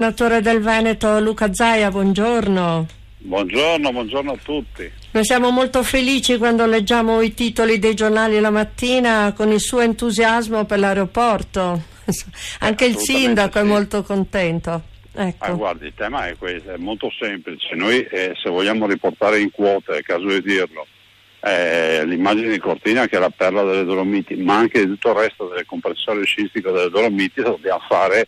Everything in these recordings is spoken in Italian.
Governatore del Veneto Luca Zaia, buongiorno. Buongiorno a tutti. Noi siamo molto felici quando leggiamo i titoli dei giornali la mattina con il suo entusiasmo per l'aeroporto. Anche il sindaco è molto contento. Ecco. Guardi, il tema è questo, è molto semplice. Noi se vogliamo riportare in quota, è caso di dirlo, l'immagine di Cortina, che è la perla delle Dolomiti, ma anche di tutto il resto del comprensorio sciistico delle Dolomiti, lo dobbiamo fare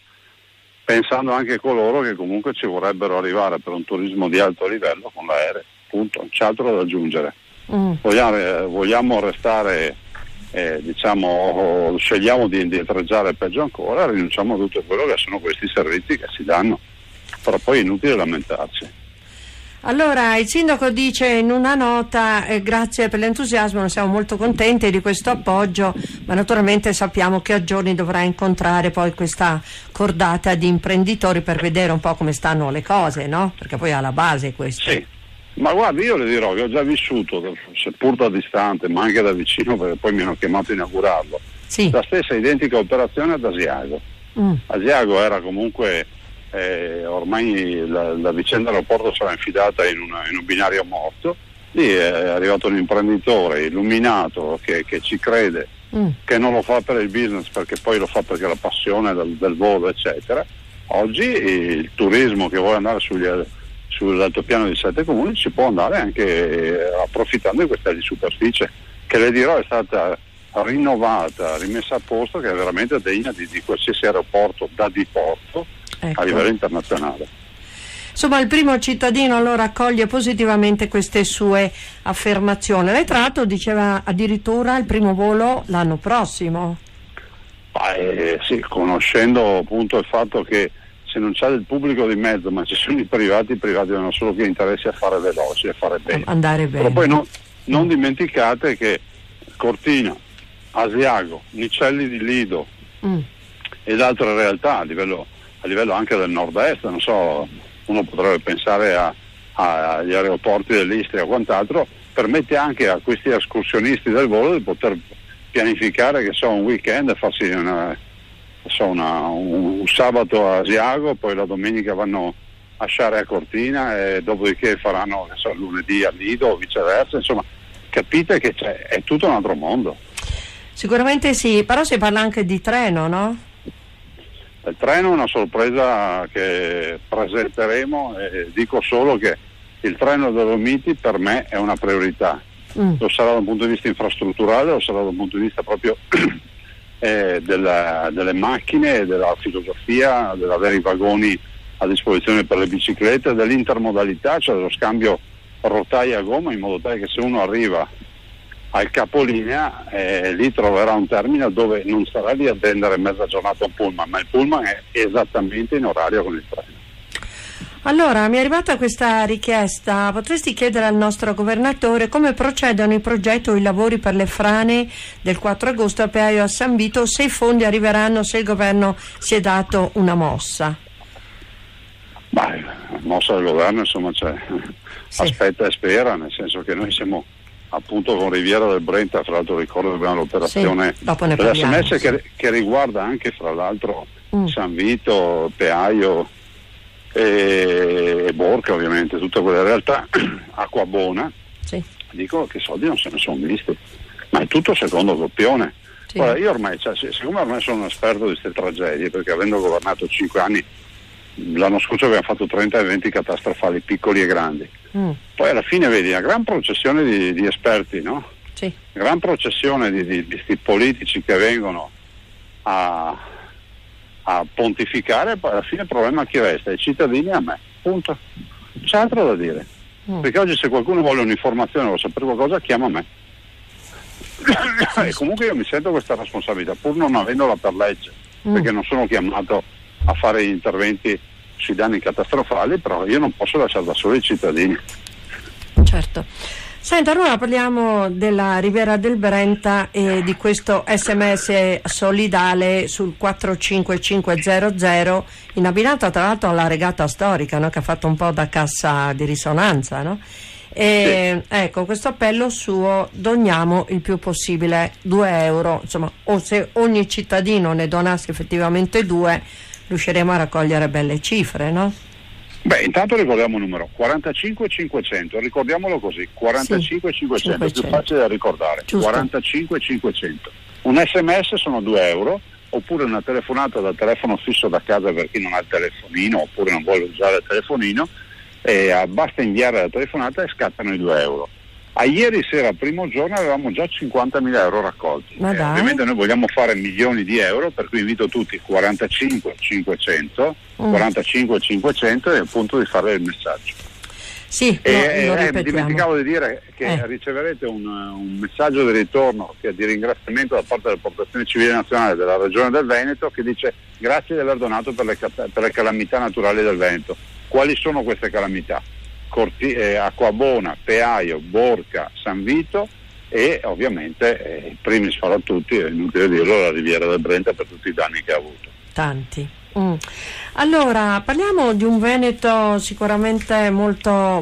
pensando anche a coloro che comunque ci vorrebbero arrivare per un turismo di alto livello con l'aereo. Punto, non c'è altro da aggiungere. Vogliamo restare, scegliamo di indietreggiare, peggio ancora, rinunciamo a tutto quello che sono questi servizi che si danno, però poi è inutile lamentarci. Allora, il sindaco dice in una nota, grazie per l'entusiasmo, noi siamo molto contenti di questo appoggio, ma naturalmente sappiamo che a giorni dovrà incontrare poi questa cordata di imprenditori per vedere un po' come stanno le cose, no? Perché poi alla base questo. Sì, ma guardi, io le dirò che ho già vissuto, seppur da distante, ma anche da vicino, perché poi mi hanno chiamato a inaugurarlo, sì, la stessa identica operazione ad Asiago. Asiago era comunque... ormai la vicenda aeroporto sarà infilata in un binario morto. Lì è arrivato un imprenditore illuminato che ci crede, che non lo fa per il business, perché poi lo fa perché la passione del volo eccetera. Oggi il turismo che vuole andare sull'altopiano di 7 comuni ci può andare anche approfittando di questa di superficie, che le dirò è stata rinnovata, rimessa a posto, che è veramente degna di qualsiasi aeroporto da diporto, ecco, a livello internazionale. Insomma, il primo cittadino allora accoglie positivamente queste sue affermazioni. Lei tra l'altro diceva addirittura il primo volo l'anno prossimo. Sì, conoscendo appunto il fatto che se non c'è del pubblico di mezzo ma ci sono i privati hanno solo che interesse a fare veloci, a fare bene. Andare bene. Però poi non dimenticate che Cortina, Asiago, Nicelli di Lido ed altre realtà a livello anche del nord-est, non so, uno potrebbe pensare agli aeroporti dell'Istria o quant'altro, permette anche a questi escursionisti del volo di poter pianificare, che so, un weekend e farsi un sabato a Asiago, poi la domenica vanno a Sciare a Cortina e dopodiché faranno lunedì a Lido o viceversa. Insomma, capite che è tutto un altro mondo. Sicuramente sì, però si parla anche di treno, no? Il treno è una sorpresa che presenteremo, e dico solo che il treno Dolomiti per me è una priorità. Lo sarà da un punto di vista infrastrutturale, lo sarà da un punto di vista proprio delle macchine, della filosofia, dell'avere i vagoni a disposizione per le biciclette, dell'intermodalità, cioè dello scambio rotaia a gomma, in modo tale che se uno arriva al capolinea lì troverà un terminal dove non sarà lì a attendere mezza giornata un pullman, ma il pullman è esattamente in orario con il treno. Allora, mi è arrivata questa richiesta, potresti chiedere al nostro governatore come procedono i progetti o i lavori per le frane del 4 agosto a Peaio a San Vito, se i fondi arriveranno, se il governo si è dato una mossa. La mossa del governo insomma c'è, sì. Aspetta e spera, nel senso che noi siamo appunto con Riviera del Brenta, fra l'altro ricordo che abbiamo l'operazione dell'SMS che riguarda anche fra l'altro San Vito, Peaio e Borca, ovviamente tutte quelle realtà, Acquabona, sì. Dico che soldi non se ne sono visti, ma è tutto secondo doppione. Sì. Ora, io ormai, siccome ormai sono un esperto di queste tragedie, perché avendo governato 5 anni, l'anno scorso abbiamo fatto 30 eventi catastrofali piccoli e grandi, poi alla fine vedi una gran processione di esperti, no? Sì. Gran processione di questi politici che vengono a pontificare, poi alla fine il problema a chi resta? Ai cittadini e a me, punto. C'è altro da dire, perché oggi se qualcuno vuole un'informazione o sapere qualcosa chiama me. E comunque io mi sento questa responsabilità pur non avendola per legge, perché non sono chiamato a fare interventi sui danni catastrofali, però io non posso lasciare da soli i cittadini. Certo. Senta, allora parliamo della Riviera del Brenta e di questo SMS solidale sul 45500 in abbinata tra l'altro alla regata storica, no? Che ha fatto un po' da cassa di risonanza, no? E, sì. Ecco, questo appello suo, doniamo il più possibile 2 euro, insomma, o se ogni cittadino ne donasse effettivamente 2, riusciremo a raccogliere belle cifre, no? Beh, intanto ricordiamo il numero 45500, ricordiamolo così, 45500, più facile da ricordare. Giusto. 45500. Un SMS sono 2 euro, oppure una telefonata dal telefono fisso da casa per chi non ha il telefonino oppure non vuole usare il telefonino, basta inviare la telefonata e scattano i 2 euro. A ieri sera, primo giorno, avevamo già 50.000 euro raccolti. Ovviamente noi vogliamo fare milioni di euro, per cui invito tutti 45.500 e appunto di fare il messaggio. Sì, mi dimenticavo di dire che riceverete un messaggio di ritorno di ringraziamento da parte della Protezione Civile Nazionale della Regione del Veneto, che dice: grazie di aver donato per le calamità naturali del Veneto. Quali sono queste calamità? Acquabona, Peaio, Borca, San Vito e ovviamente il primis fra tutti, è inutile dirlo, la Riviera del Brenta, per tutti i danni che ha avuto. Tanti. Allora, parliamo di un Veneto sicuramente molto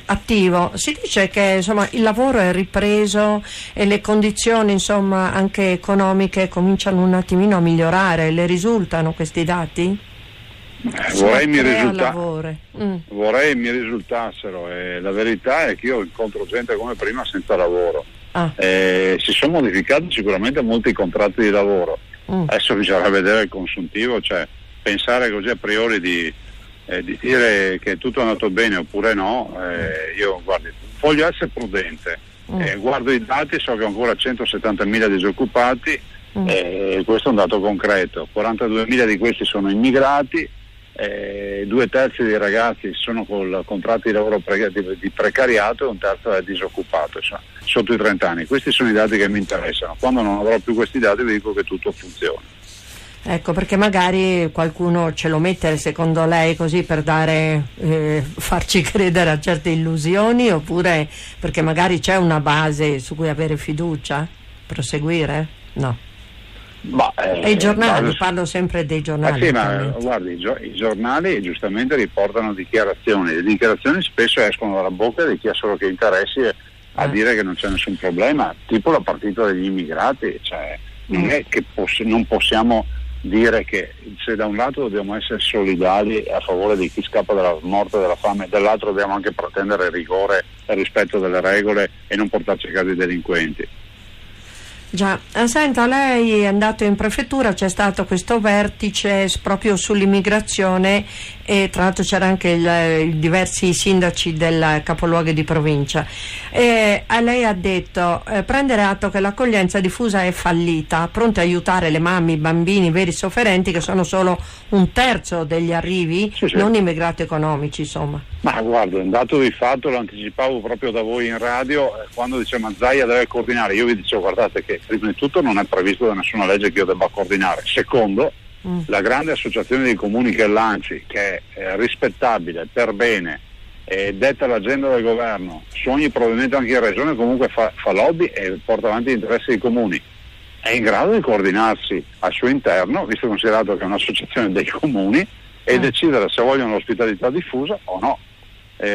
attivo. Si dice che insomma il lavoro è ripreso e le condizioni insomma anche economiche cominciano un attimino a migliorare. Le risultano questi dati? Vorrei mi risultassero, e la verità è che io incontro gente come prima senza lavoro. Si sono modificati sicuramente molti contratti di lavoro. Adesso bisogna vedere il consuntivo, cioè pensare così a priori di dire che tutto è andato bene oppure no. Io voglio essere prudente, guardo i dati, so che ho ancora 170.000 disoccupati, questo è un dato concreto. 42.000 di questi sono immigrati, 2/3 dei ragazzi sono con contratti di lavoro di precariato e 1/3 è disoccupato, cioè sotto i 30 anni. Questi sono i dati che mi interessano. Quando non avrò più questi dati vi dico che tutto funziona. Ecco, perché magari qualcuno ce lo mette secondo lei così per farci credere a certe illusioni, oppure perché magari c'è una base su cui avere fiducia? Proseguire? No. E i giornali, parlo sempre dei giornali. Sì, ma guardi, i giornali giustamente riportano dichiarazioni. Le dichiarazioni spesso escono dalla bocca di chi ha solo che interessi a dire che non c'è nessun problema, tipo la partita degli immigrati, cioè non è che non possiamo dire che se da un lato dobbiamo essere solidali a favore di chi scappa dalla morte e dalla fame, dall'altro dobbiamo anche pretendere rigore e rispetto delle regole e non portarci a casa i delinquenti. Già, senta, lei è andato in prefettura, c'è stato questo vertice proprio sull'immigrazione e tra l'altro c'era anche diversi sindaci del capoluogo di provincia. A lei ha detto prendere atto che l'accoglienza diffusa è fallita, pronti a aiutare le mamme, i bambini, i veri sofferenti, che sono solo 1/3 degli arrivi, sì. Non immigrati economici, insomma. Ma guarda, un dato di fatto, lo anticipavo proprio da voi in radio, quando diceva Zaia deve coordinare, io vi dicevo guardate che prima di tutto non è previsto da nessuna legge che io debba coordinare. Secondo, la grande associazione dei comuni che è l'ANCI, che è rispettabile, per bene, detta l'agenda del governo, su ogni provvedimento anche in regione comunque fa lobby e porta avanti gli interessi dei comuni, è in grado di coordinarsi al suo interno, visto e considerato che è un'associazione dei comuni, e decidere se vogliono l'ospitalità diffusa o no.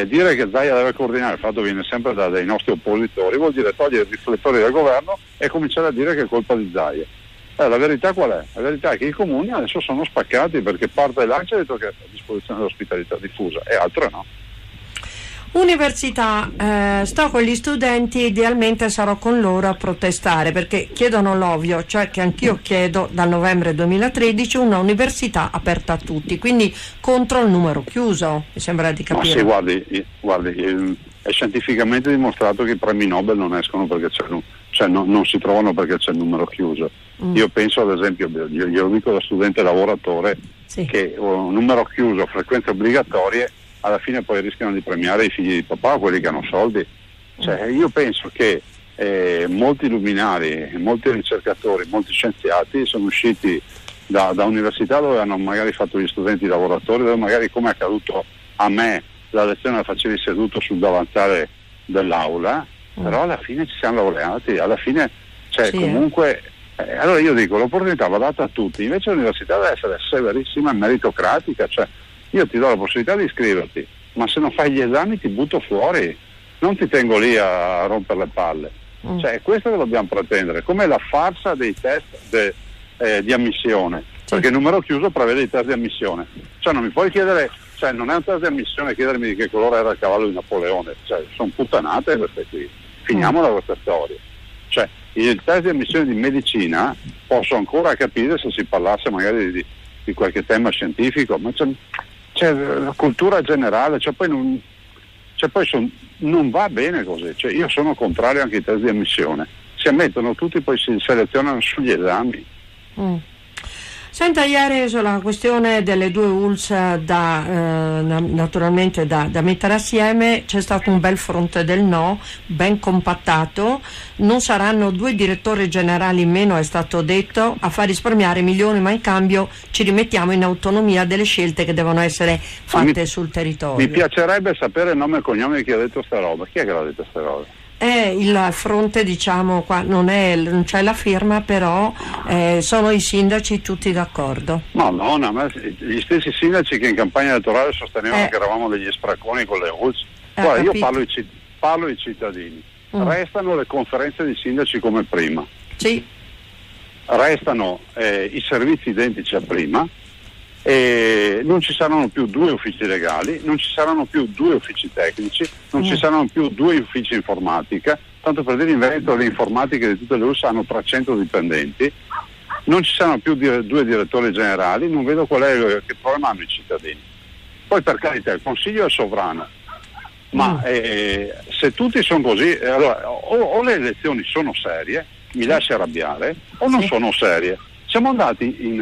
Dire che Zaia deve coordinare, il fatto viene sempre dai nostri oppositori, vuol dire togliere i riflettori del governo e cominciare a dire che è colpa di Zaia. La verità qual è? La verità è che i comuni adesso sono spaccati, perché parte dell'ANCI ha detto che è a disposizione dell'ospitalità diffusa e altre no. Università, sto con gli studenti, idealmente sarò con loro a protestare perché chiedono l'ovvio, cioè che anch'io chiedo dal novembre 2013 una università aperta a tutti, quindi contro il numero chiuso, mi sembra di capire. Ma sì, guardi, è scientificamente dimostrato che i premi Nobel non escono perché non si trovano perché c'è il numero chiuso. Io penso ad esempio, glielo dico da studente lavoratore, sì, che un numero chiuso, frequenze obbligatorie, alla fine poi rischiano di premiare i figli di papà, quelli che hanno soldi. Cioè, io penso che molti luminari, molti ricercatori, molti scienziati sono usciti da università dove hanno magari fatto gli studenti lavoratori, dove magari, come è accaduto a me, la lezione la facevi seduto sul davanzale dell'aula, però alla fine ci siamo laureati, alla fine comunque. Allora io dico, l'opportunità va data a tutti, invece l'università deve essere severissima e meritocratica, cioè io ti do la possibilità di iscriverti, ma se non fai gli esami ti butto fuori, non ti tengo lì a rompere le palle. Cioè è questo che dobbiamo pretendere, come la farsa dei test di ammissione. perché il numero chiuso prevede i test di ammissione. Cioè non mi puoi chiedere, cioè non è un test di ammissione chiedermi di che colore era il cavallo di Napoleone, cioè sono puttanate queste qui, finiamola questa storia. Cioè il test di ammissione di medicina posso ancora capire se si parlasse magari di qualche tema scientifico, ma c'è la cultura generale, non va bene così, cioè io sono contrario anche ai test di ammissione, si ammettono tutti, poi si selezionano sugli esami. Senta, ieri sulla questione delle due ULSS naturalmente da mettere assieme c'è stato un bel fronte del no, ben compattato, non saranno 2 direttori generali in meno, è stato detto, a far risparmiare milioni, ma in cambio ci rimettiamo in autonomia delle scelte che devono essere fatte sul territorio. Mi piacerebbe sapere il nome e cognome di chi ha detto sta roba, chi è che l'ha detto sta roba? Il fronte, diciamo, qua non c'è la firma, però sono i sindaci tutti d'accordo. No, ma gli stessi sindaci che in campagna elettorale sostenevano che eravamo degli spracconi con le ULSS. Guarda, io parlo ai cittadini. Restano le conferenze di sindaci come prima. Sì. Restano i servizi identici a prima. Non ci saranno più 2 uffici legali, non ci saranno più 2 uffici tecnici, non ci saranno più 2 uffici informatica, tanto per dire in Veneto le informatiche di tutte le ULSS hanno 300 dipendenti, non ci saranno più 2 direttori generali, non vedo qual è che problema hanno i cittadini. Poi per carità il Consiglio è sovrano, ma se tutti sono così, allora o le elezioni sono serie, mi lascia arrabbiare, o non sono serie. Siamo andati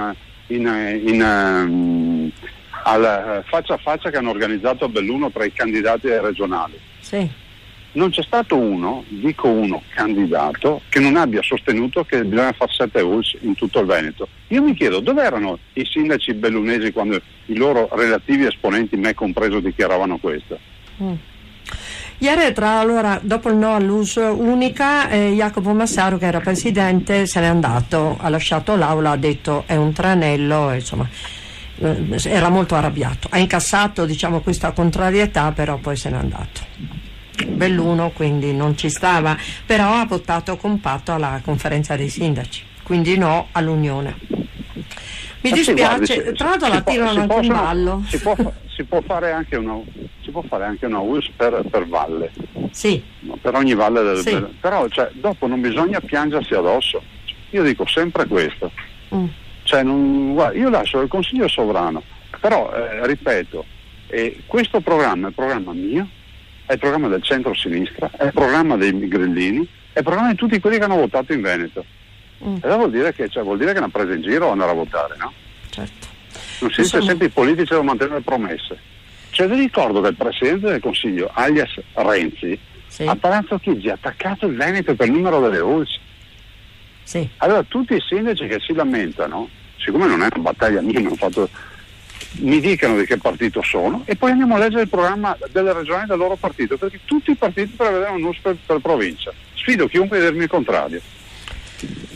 al faccia a faccia che hanno organizzato a Belluno tra i candidati ai regionali. Sì. Non c'è stato uno candidato che non abbia sostenuto che bisogna fare 7 ULSS in tutto il Veneto. Io mi chiedo dove erano i sindaci bellunesi quando i loro relativi esponenti, me compreso, dichiaravano questo. Ieri dopo il no all'ULSS unica, Jacopo Massaro, che era presidente, se n'è andato, ha lasciato l'aula, ha detto è un tranello, insomma era molto arrabbiato, ha incassato, diciamo, questa contrarietà, però poi se n'è andato. Belluno quindi non ci stava, però ha votato compatto alla conferenza dei sindaci, quindi no all'unione. Mi dispiace, tra l'altro la tirano anche in ballo. Si può fare anche una ULSS per valle. Sì. Per ogni valle del però dopo non bisogna piangersi addosso. Io dico sempre questo. Guarda, io lascio il Consiglio sovrano, però ripeto, questo programma è il programma mio, è il programma del centro-sinistra, è il programma dei grillini, è il programma di tutti quelli che hanno votato in Veneto. E allora vuol dire che è una presa in giro andare a votare, no? Certo. Non si dice sempre i politici devono mantenere le promesse. Vi ricordo che il Presidente del Consiglio, alias Renzi, a Palazzo Chigi ha attaccato il Veneto per il numero delle ULSS. Sì. Allora tutti i sindaci che si lamentano, siccome non è una battaglia mia, mi dicano di che partito sono e poi andiamo a leggere il programma delle regioni del loro partito, perché tutti i partiti prevedono un ULSS per provincia. Sfido chiunque a dirmi il contrario.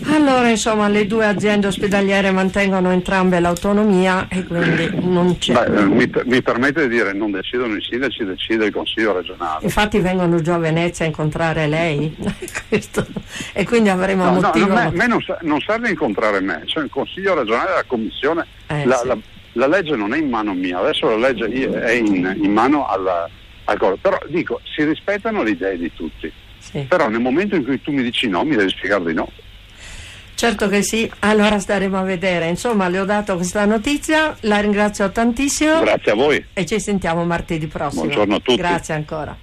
Allora, insomma, le 2 aziende ospedaliere mantengono entrambe l'autonomia e quindi non c'è. Mi permette di dire, non decidono i sindaci, decide il Consiglio regionale. Infatti vengono giù a Venezia a incontrare lei e quindi avremo motivo. A me non serve incontrare me, cioè il Consiglio regionale, la Commissione, la legge non è in mano mia, adesso la legge è in mano al coro. Però dico, si rispettano le idee di tutti, però nel momento in cui tu mi dici no, mi devi spiegare di no. Certo che sì, allora staremo a vedere. Insomma, le ho dato questa notizia, la ringrazio tantissimo. Grazie a voi. E ci sentiamo martedì prossimo. Buongiorno a tutti. Grazie ancora.